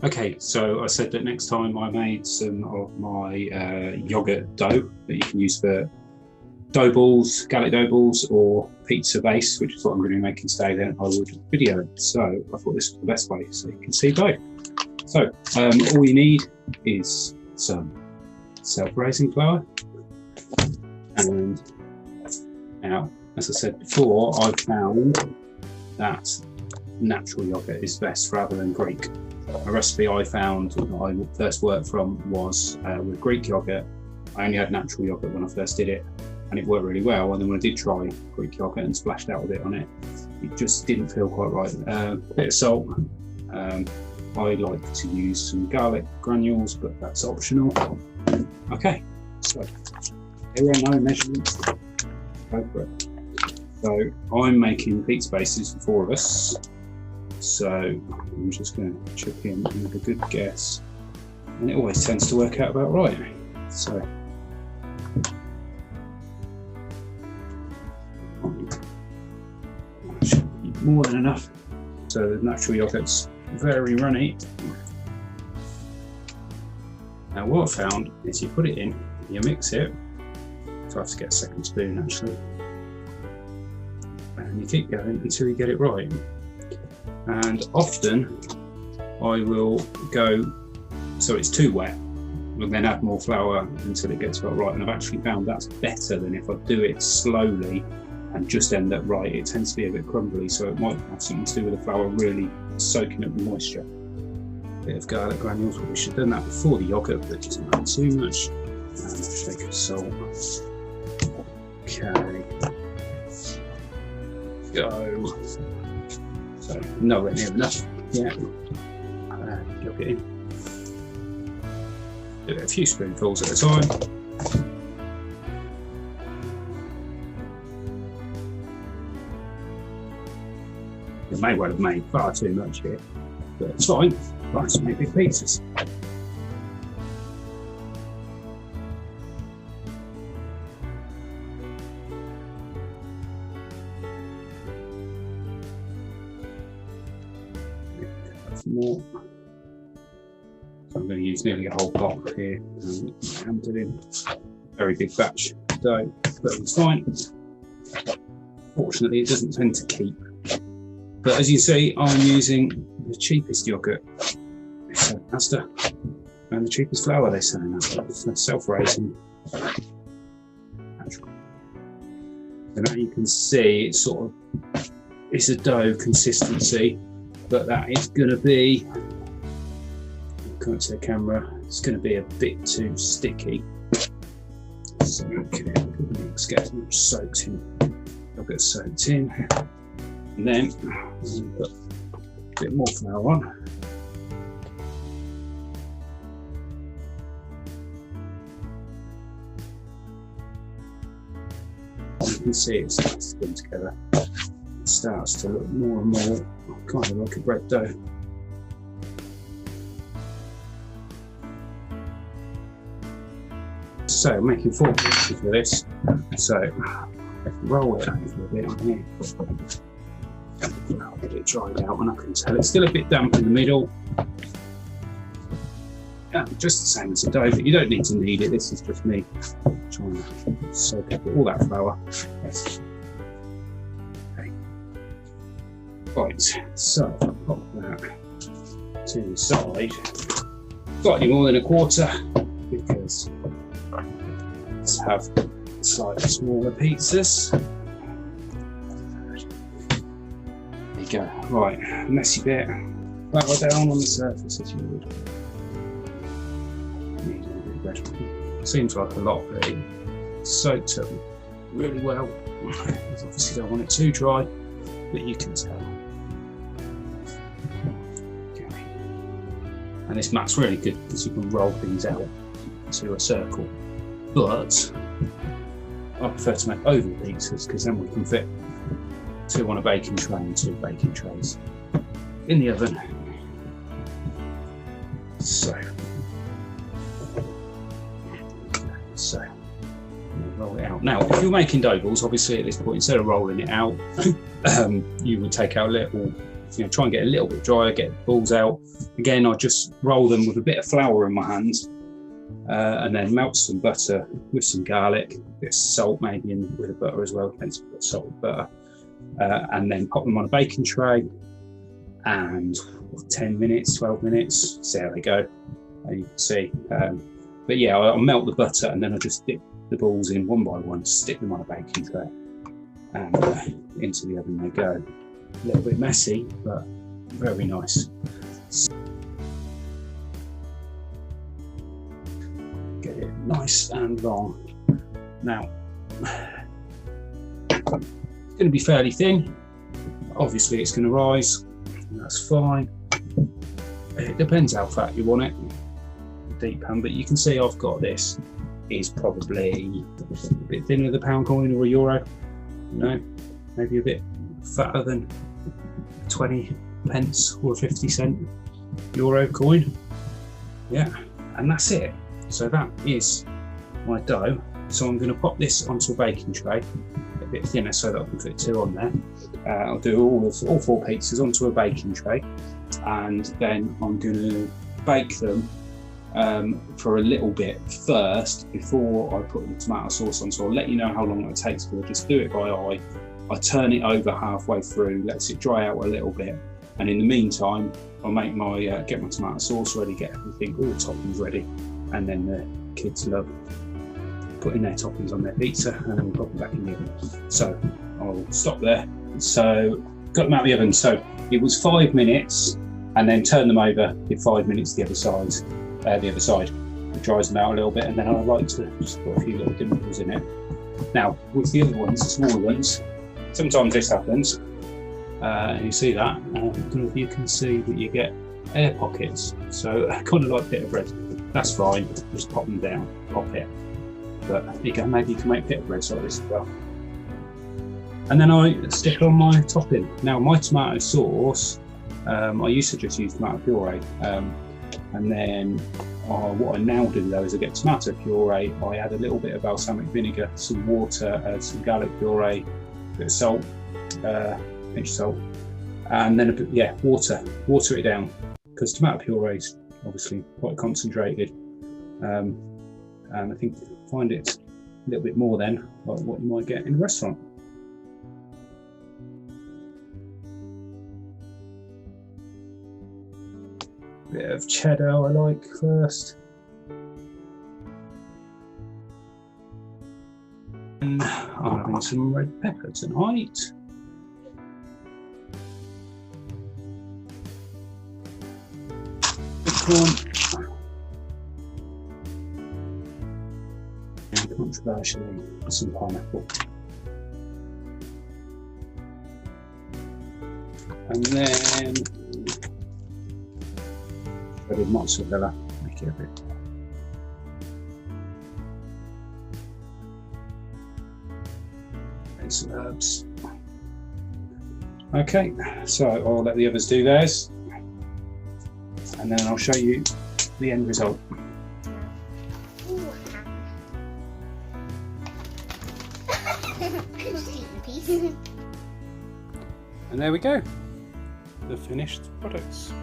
Okay, so I said that next time I made some of my yogurt dough that you can use for dough balls, garlic dough balls, or pizza base, which is what I'm going to be making today, then I would video it. So I thought this was the best way so you can see both. So all you need is some self-raising flour. And now, as I said before, I've found that natural yogurt is best rather than Greek. A recipe I found that I first worked from was with Greek yogurt. I only had natural yogurt when I first did it, and it worked really well. And then when I did try Greek yogurt and splashed out a bit on it, it just didn't feel quite right. A bit of salt. I like to use some garlic granules, but that's optional. Okay, so here are my measurements. Go for it. So I'm making pizza bases for 4 of us. So I'm just going to chip in and have a good guess, and it always tends to work out about right. So should be more than enough. So the natural yogurt's very runny. Now what I found is you put it in, you mix it. So I have to get a second spoon actually, and you keep going until you get it right. And often I will go so it's too wet, and then add more flour until it gets about right. And I've actually found that's better than if I do it slowly and just end up right. It tends to be a bit crumbly, so it might have something to do with the flour really soaking up the moisture. Bit of garlic granules, but we should have done that before the yogurt, but it doesn't matter too much. And a shake of salt. Okay. Go. So nowhere near enough yet. Yogurt in. Do it a few spoonfuls at a time. You may well have made far too much here, but it's fine. I like to make big pizzas. More. So I'm going to use nearly a whole pot here and hammed it in. Very big batch dough, but it's fine. Fortunately, it doesn't tend to keep. But as you see, I'm using the cheapest yogurt, so pasta, and the cheapest flour they sell now. It's self-raising. So now you can see it's a dough consistency. But that is going to be, I can't see the camera, it's going to be a bit too sticky. So okay, let's get as much soaked in, yogurt soaked in, and then put a bit more flour on. You can see it starts to come together. It starts to look more and more kind of like a bread dough. So making 4 pieces for this. So roll it over a bit on here. I'll get it dried out, and I can tell it's still a bit damp in the middle. Just the same as a dough, but you don't need to knead it. This is just me trying to soak up all that flour. Yes. Right, so I'll pop that to the side. Slightly more than a quarter, because let's have slightly smaller pizzas. There you go. Right, messy bit. Flour down on the surface as you would. Need a little bit of bread. Seems like a lot, but it's soaked up really well. Obviously don't want it too dry, but you can tell. And this mat's really good because you can roll things out to a circle. But I prefer to make oval pizzas because then we can fit 2 on a baking tray and 2 baking trays in the oven. So roll it out. Now, if you're making dough balls, obviously at this point, instead of rolling it out, you would take out little try and get a little bit drier, get the balls out. Again, I just roll them with a bit of flour in my hands, and then melt some butter with some garlic, a bit of salt maybe in with the butter as well, depends if you've got salt and butter, and then pop them on a baking tray, and 10 minutes, 12 minutes, see how they go. You can see. But yeah, I'll melt the butter and then I'll just dip the balls in one by one, stick them on a baking tray, and into the oven they go. A little bit messy, but very nice. Get it nice and long. Now, it's going to be fairly thin. Obviously, it's going to rise. That's fine. It depends how fat you want it. Deep pan, but you can see I've got this is probably a bit thinner than a pound coin or a euro, maybe a bit fatter than 20 pence or a 50-cent euro coin. Yeah, and that's it. So that is my dough. So I'm going to pop this onto a baking tray, a bit thinner so that I can fit 2 on there. I'll do all 4 pizzas onto a baking tray, and then I'm going to bake them for a little bit first before I put the tomato sauce on. So I'll let you know how long it takes, because I just do it by eye. I turn it over halfway through, lets it dry out a little bit, and in the meantime I'll make my get my tomato sauce ready, get everything, all the toppings ready, and then the kids love putting their toppings on their pizza, and then we'll pop them back in the oven. So I'll stop there. So got them out of the oven. So it was 5 minutes, and then turn them over, give 5 minutes the other side. It dries them out a little bit, and then I like to just put a few little dimples in it. Now with the other ones, the smaller ones, sometimes this happens, and you see that. I don't know if you can see that you get air pockets, so kind of like pita bread. That's fine, just pop them down, pop it. But maybe you can make pita breads like this as well. And then I stick on my topping. Now my tomato sauce, I used to just use tomato puree. And then what I now do though is I get tomato puree, I add a little bit of balsamic vinegar, some water, some garlic puree, a bit of salt, pinch of salt, and then water it down, because tomato puree is obviously quite concentrated, and I think find it a little bit more then like what you might get in a restaurant. Bit of cheddar I like first. And I'm having some red pepper tonight. And controversially, some pineapple. And then shredded mozzarella, make it a bit. And some herbs. Okay, so I'll let the others do theirs, and then I'll show you the end result. And there we go, the finished products.